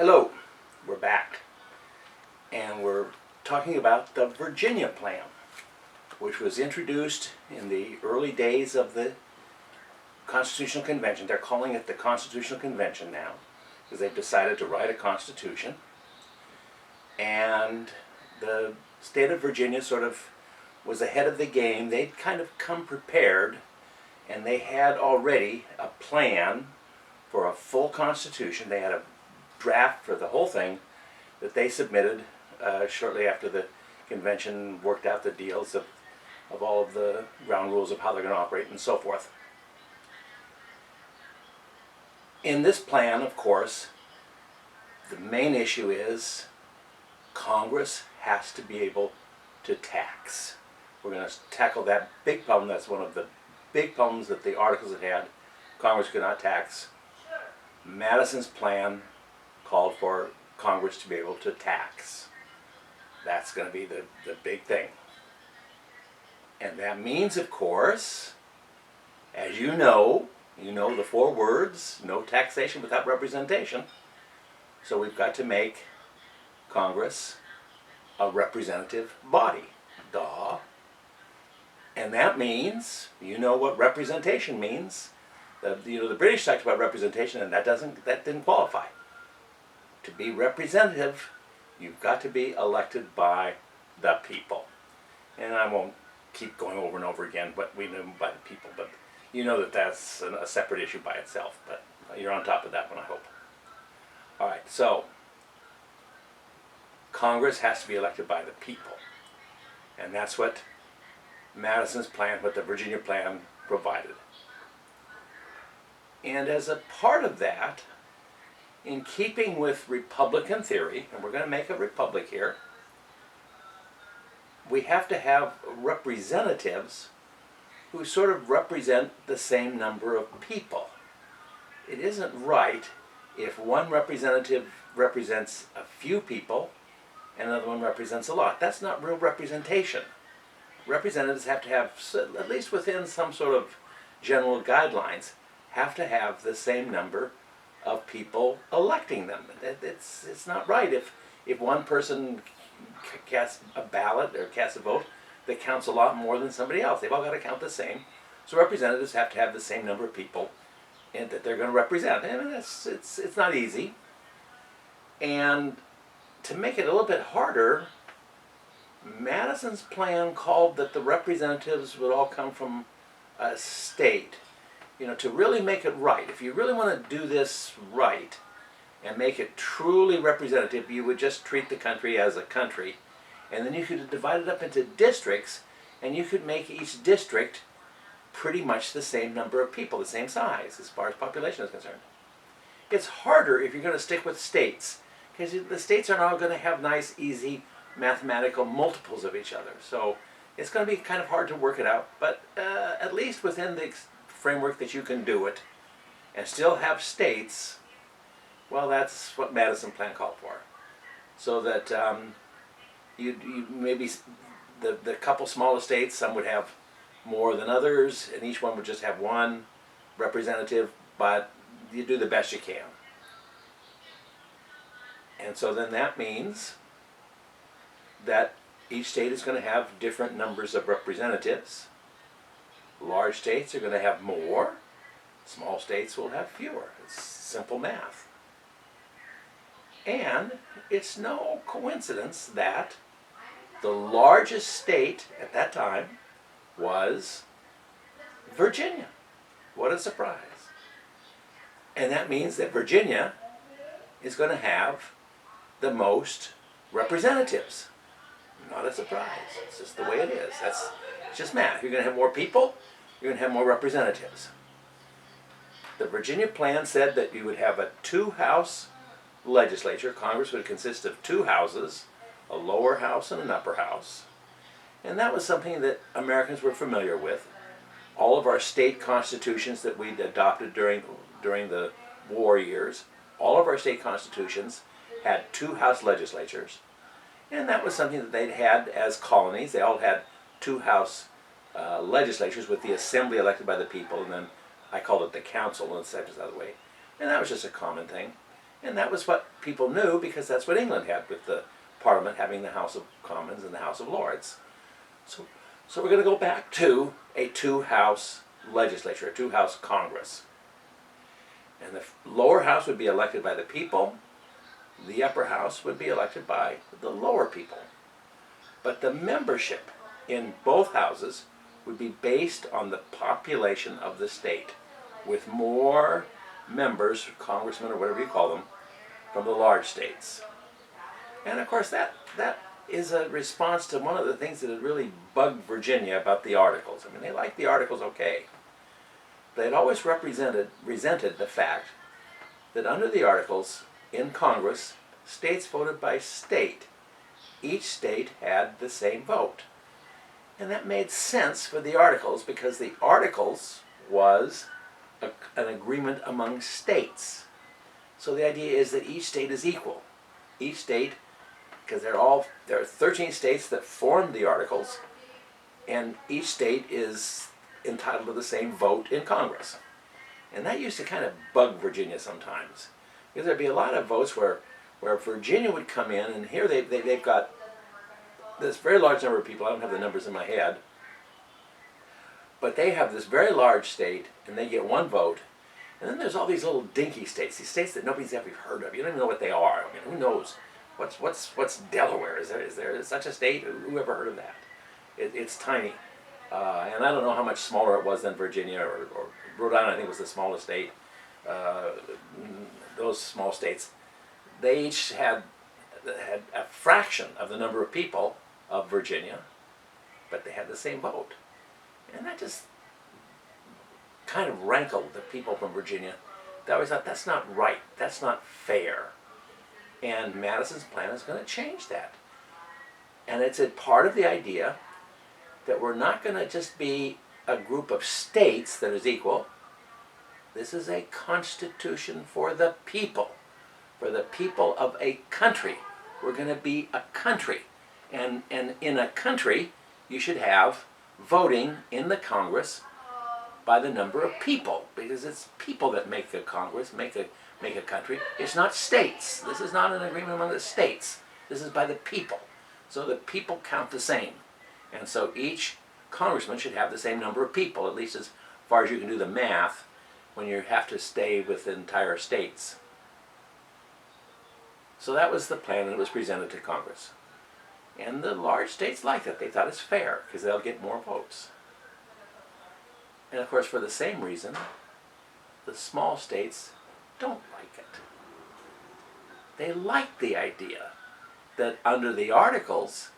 Hello, we're back, and we're talking about the Virginia Plan, which was introduced in the early days of the Constitutional Convention. They're calling it the Constitutional Convention now, because they've decided to write a constitution, and the state of Virginia sort of was ahead of the game. They'd kind of come prepared, and they had already a plan for a full constitution. They had a draft for the whole thing that they submitted shortly after the convention worked out the deals of all of the ground rules of how they're going to operate and so forth. In this plan, of course, the main issue is Congress has to be able to tax. We're going to tackle that big problem. That's one of the big problems that the articles had. Congress could not tax. Madison's plan called for Congress to be able to tax. That's going to be the big thing. And that means, of course, as you know the four words, no taxation without representation. So we've got to make Congress a representative body. Duh. And that means, you know what representation means. The British talked about representation, and that didn't qualify. To be representative, you've got to be elected by the people. And I won't keep going over and over again what we know by the people, but you know that's a separate issue by itself. But you're on top of that one, I hope. All right, so Congress has to be elected by the people. And that's what Madison's plan, what the Virginia plan provided. And as a part of that, in keeping with Republican theory, and we're going to make a republic here, we have to have representatives who sort of represent the same number of people. It isn't right if one representative represents a few people and another one represents a lot. That's not real representation. Representatives have to have, at least within some sort of general guidelines, have to have the same number of people electing them. It's not right if one person casts a ballot or casts a vote that counts a lot more than somebody else. They've all got to count the same. So representatives have to have the same number of people and that they're going to represent. I mean, it's not easy. And to make it a little bit harder, Madison's plan called that the representatives would all come from a state. To really make it right, if you really want to do this right and make it truly representative, you would just treat the country as a country, and then you could divide it up into districts, and you could make each district pretty much the same number of people, the same size as far as population is concerned. It's harder if you're going to stick with states, because the states are not going to have nice, easy mathematical multiples of each other. So it's going to be kind of hard to work it out, but at least within the framework that you can do it and still have states, well, that's what Madison plan called for. So that you maybe the couple smaller states, some would have more than others, and each one would just have one representative, but you do the best you can. And so then that means that each state is going to have different numbers of representatives. Large states are going to have more. Small states will have fewer. It's simple math. And it's no coincidence that the largest state at that time was Virginia. What a surprise. And that means that Virginia is going to have the most representatives. Not a surprise. It's just the way it is. It's just math. You're going to have more people, you're going to have more representatives. The Virginia plan said that you would have a two-house legislature. Congress would consist of two houses, a lower house and an upper house. And that was something that Americans were familiar with. All of our state constitutions that we'd adopted during the war years, all of our state constitutions had two-house legislatures. And that was something that they'd had as colonies. They all had two-house legislatures with the assembly elected by the people, and then I called it the council, and the sections out of the way. And that was just a common thing. And that was what people knew because that's what England had, with the Parliament having the House of Commons and the House of Lords. So we're going to go back to a two-house legislature, a two-house Congress. And the lower house would be elected by the people. The upper house would be elected by the lower people. But the membership in both houses would be based on the population of the state, with more members, congressmen or whatever you call them, from the large states. And of course that is a response to one of the things that had really bugged Virginia about the Articles. I mean, they liked the Articles okay. They had always resented the fact that under the Articles in Congress, states voted by state. Each state had the same vote. And that made sense for the Articles because the Articles was an agreement among states. So the idea is that each state is equal. Each state, because there are 13 states that formed the Articles, and each state is entitled to the same vote in Congress. And that used to kind of bug Virginia sometimes, because there'd be a lot of votes where Virginia would come in, and here they've got this very large number of people. I don't have the numbers in my head, but they have this very large state, and they get one vote. And then there's all these little dinky states, these states that nobody's ever heard of. You don't even know what they are. I mean, who knows? What's Delaware? Is there such a state? Who ever heard of that? It's tiny. And I don't know how much smaller it was than Virginia or Rhode Island. I think was the smallest state. Those small states, they each had a fraction of the number of people of Virginia, but they had the same vote. And that just kind of rankled the people from Virginia. They always thought, that's not right, that's not fair. And Madison's plan is going to change that. And it's a part of the idea that we're not going to just be a group of states that is equal. This is a constitution for the people of a country. We're going to be a country. And in a country, you should have voting in the Congress by the number of people, because it's people that make the Congress, make a country. It's not states. This is not an agreement among the states. This is by the people. So the people count the same. And so each congressman should have the same number of people, at least as far as you can do the math, when you have to stay with the entire states. So that was the plan that was presented to Congress. And the large states liked it. They thought it's fair, because they'll get more votes. And of course, for the same reason, the small states don't like it. They like the idea that under the Articles,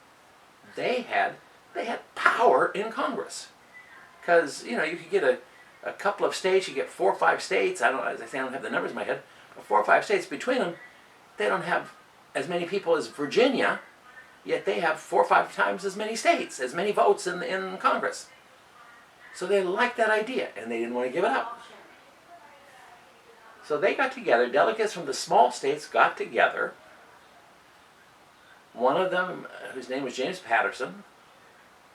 they had power in Congress. Because, you could get a couple of states, you get 4 or 5 states, as I say, I don't have the numbers in my head, but 4 or 5 states, between them, they don't have as many people as Virginia, yet they have 4 or 5 times as many states, as many votes in Congress. So they liked that idea, and they didn't want to give it up. So they got together, delegates from the small states got together. One of them, whose name was James Patterson,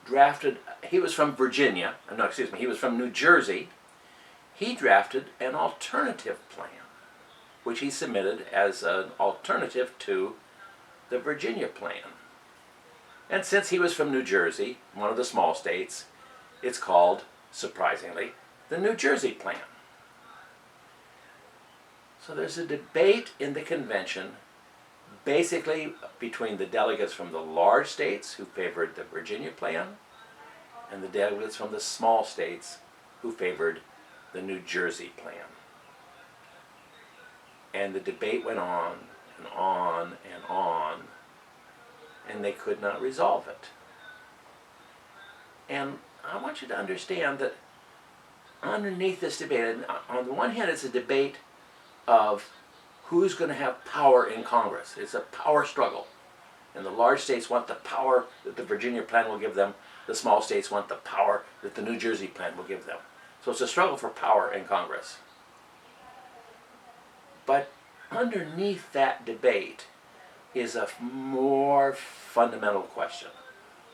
he was from Virginia, he was from New Jersey. He drafted an alternative plan, which he submitted as an alternative to the Virginia plan. And since he was from New Jersey, one of the small states, it's called, surprisingly, the New Jersey Plan. So there's a debate in the convention, basically between the delegates from the large states who favored the Virginia Plan and the delegates from the small states who favored the New Jersey Plan. And the debate went on and on and on, and they could not resolve it. And I want you to understand that underneath this debate, and on the one hand it's a debate of who's going to have power in Congress. It's a power struggle. And the large states want the power that the Virginia plan will give them. The small states want the power that the New Jersey plan will give them. So it's a struggle for power in Congress. But underneath that debate is a more fundamental question,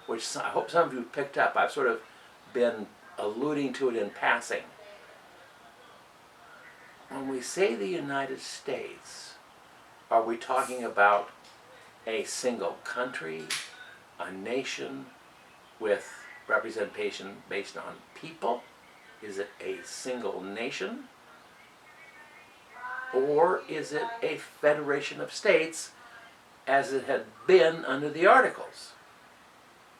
which I hope some of you picked up. I've sort of been alluding to it in passing. When we say the United States, Are we talking about a single country, a nation with representation based on people? Is it a single nation? Or is it a federation of states as it had been under the Articles?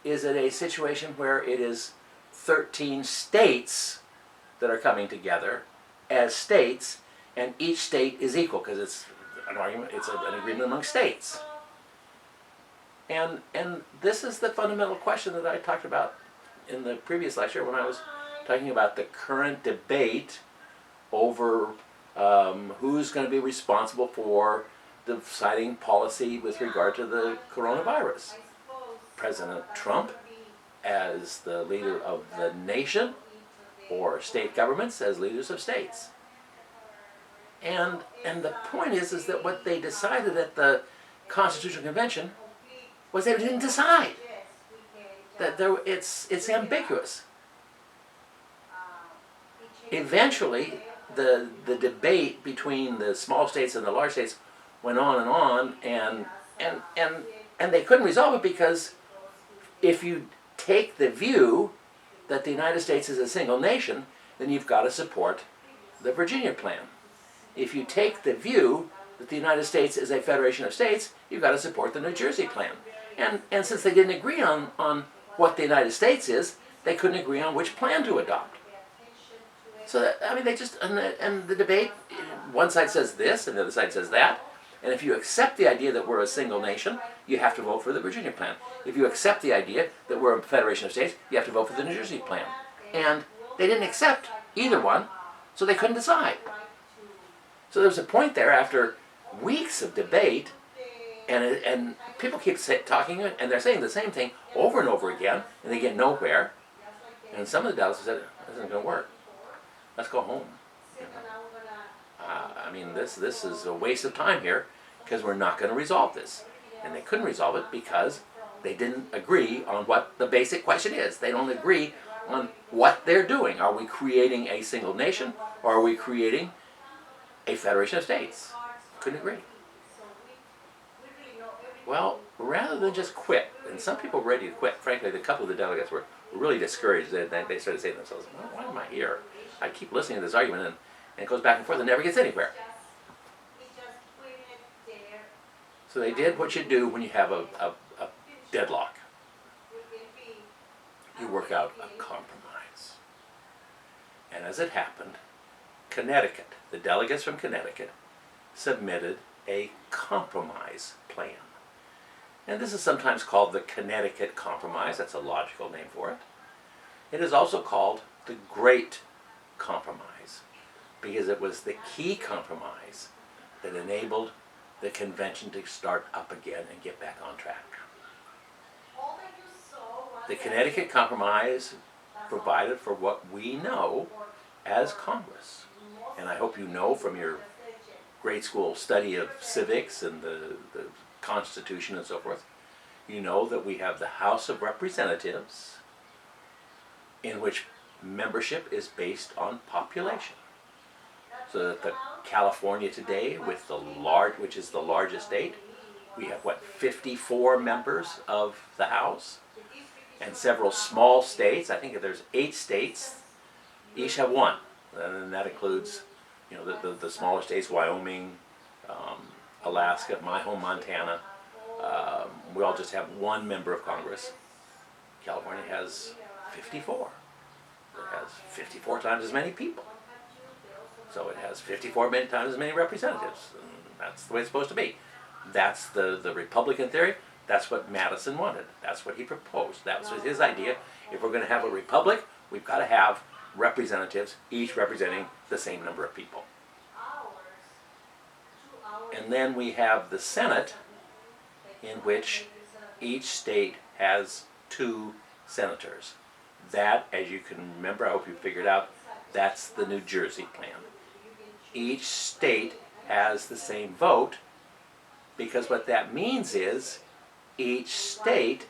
Is it a situation where it is 13 states that are coming together as states, and each state is equal because it's an argument, it's an agreement among states? And this is the fundamental question that I talked about in the previous lecture when I was talking about the current debate over who's going to be responsible for deciding policy with regard to the coronavirus. President Trump as the leader of the nation, or state governments as leaders of states. And the point is that what they decided at the Constitutional Convention was they didn't decide. That it's ambiguous. Eventually, the debate between the small states and the large states went on, and they couldn't resolve it because if you take the view that the United States is a single nation, then you've got to support the Virginia Plan. If you take the view that the United States is a federation of states, you've got to support the New Jersey Plan. And since they didn't agree on what the United States is, they couldn't agree on which plan to adopt. So that, I mean, they just, and the debate, one side says this and the other side says that. And if you accept the idea that we're a single nation, you have to vote for the Virginia Plan. If you accept the idea that we're a federation of states, you have to vote for the New Jersey Plan. And they didn't accept either one, so they couldn't decide. So there was a point there after weeks of debate, and people keep talking, and they're saying the same thing over and over again, and they get nowhere. And some of the delegates said, this isn't going to work. Let's go home. I mean, this is a waste of time here because we're not going to resolve this. And they couldn't resolve it because they didn't agree on what the basic question is. They don't agree on what they're doing. Are we creating a single nation, or are we creating a federation of states? Couldn't agree. Well, rather than just quit, and some people were ready to quit. Frankly, a couple of the delegates were really discouraged. They started saying to themselves, well, why am I here? I keep listening to this argument, and it goes back and forth and never gets anywhere. So they did what you do when you have a deadlock. You work out a compromise. And as it happened, Connecticut, the delegates from Connecticut, submitted a compromise plan. And this is sometimes called the Connecticut Compromise. That's a logical name for it. It is also called the Great Compromise because it was the key compromise that enabled the convention to start up again and get back on track. The Connecticut Compromise provided for what we know as Congress. And I hope you know from your grade school study of civics and the Constitution and so forth, you know that we have the House of Representatives, in which membership is based on population. So that the California today, with which is the largest state, we have 54 members of the House, and several small states. I think there's 8 states, each have 1, and that includes, the smaller states: Wyoming, Alaska, my home Montana. We all just have 1 member of Congress. California has 54. It has 54 times as many people. So it has 54 times as many representatives. And that's the way it's supposed to be. That's the Republican theory. That's what Madison wanted. That's what he proposed. That was his idea. If we're going to have a republic, we've got to have representatives, each representing the same number of people. And then we have the Senate, in which each state has 2 senators. That, as you can remember, I hope you figured out, that's the New Jersey Plan. Each state has the same vote, because what that means is each state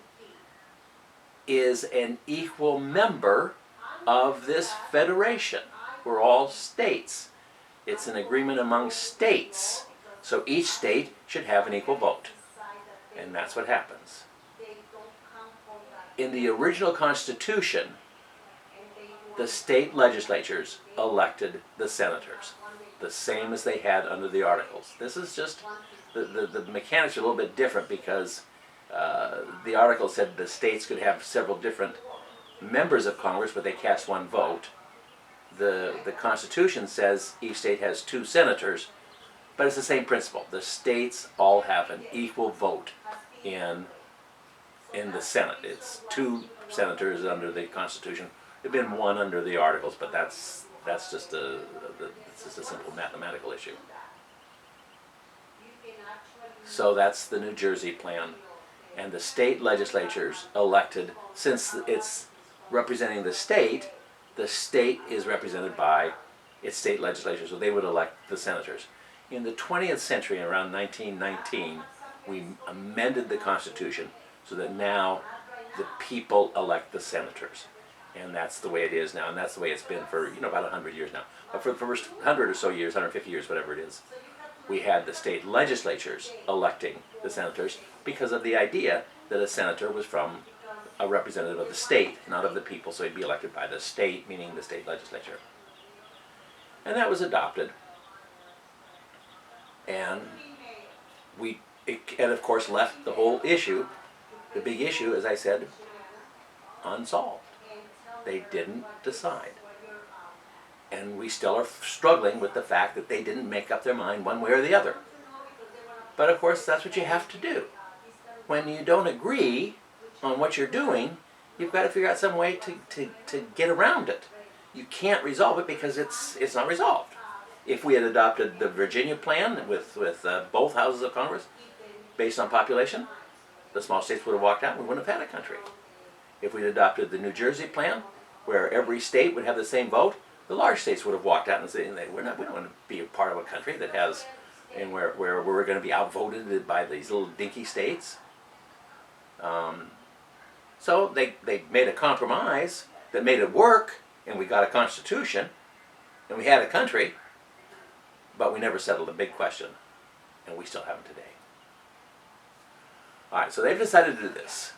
is an equal member of this federation. We're all states. It's an agreement among states. So each state should have an equal vote. And that's what happens. In the original Constitution, the state legislatures elected the senators, the same as they had under the Articles. This is just, the mechanics are a little bit different because the Article said the states could have several different members of Congress, but they cast one vote. The Constitution says each state has 2 senators, but it's the same principle. The states all have an equal vote in the Senate. It's 2 senators under the Constitution. There've been 1 under the Articles, but that's just a simple mathematical issue. So that's the New Jersey plan, and the state legislatures elected, since it's representing the state is represented by its state legislature, so they would elect the senators. In the 20th century, around 1919, we amended the Constitution so that now the people elect the senators. And that's the way it is now, and that's the way it's been for about 100 years now. But for the first 100 or so years, 150 years, whatever it is, we had the state legislatures electing the senators because of the idea that a senator was from a representative of the state, not of the people, so he'd be elected by the state, meaning the state legislature. And that was adopted. And it of course left the whole issue, the big issue, as I said, unsolved. They didn't decide. And we still are struggling with the fact that they didn't make up their mind one way or the other. But of course, that's what you have to do. When you don't agree on what you're doing, you've got to figure out some way to get around it. You can't resolve it because it's not resolved. If we had adopted the Virginia plan with both houses of Congress based on population, the small states would have walked out and we wouldn't have had a country. If we'd adopted the New Jersey plan, where every state would have the same vote, the large states would have walked out and said, we don't want to be a part of a country that has, and where we're going to be outvoted by these little dinky states. So they made a compromise that made it work, and we got a constitution, and we had a country, but we never settled the big question, and we still haven't today. All right, so they've decided to do this.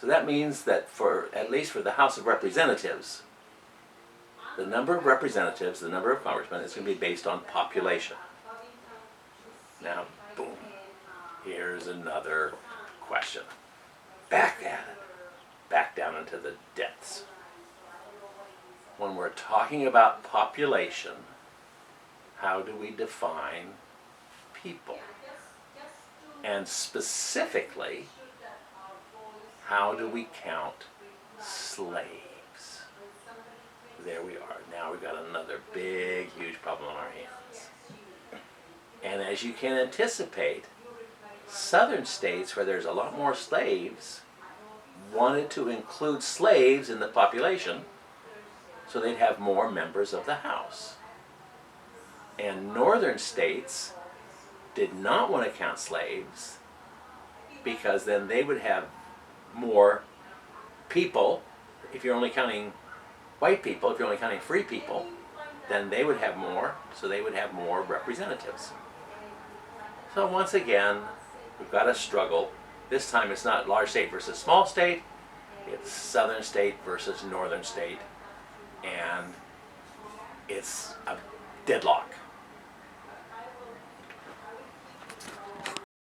So that means that at least for the House of Representatives, the number of representatives, the number of congressmen, is going to be based on population. Now, boom, here's another question. Back at it. Back down into the depths. When we're talking about population, how do we define people? And specifically, how do we count slaves? There we are. Now we've got another big, huge problem on our hands. And as you can anticipate, southern states where there's a lot more slaves wanted to include slaves in the population so they'd have more members of the House. And northern states did not want to count slaves because then they would have more people. If you're only counting white people, if you're only counting free people, then they would have more, so they would have more representatives. So once again, we've got a struggle. This time it's not large state versus small state, it's southern state versus northern state, and it's a deadlock.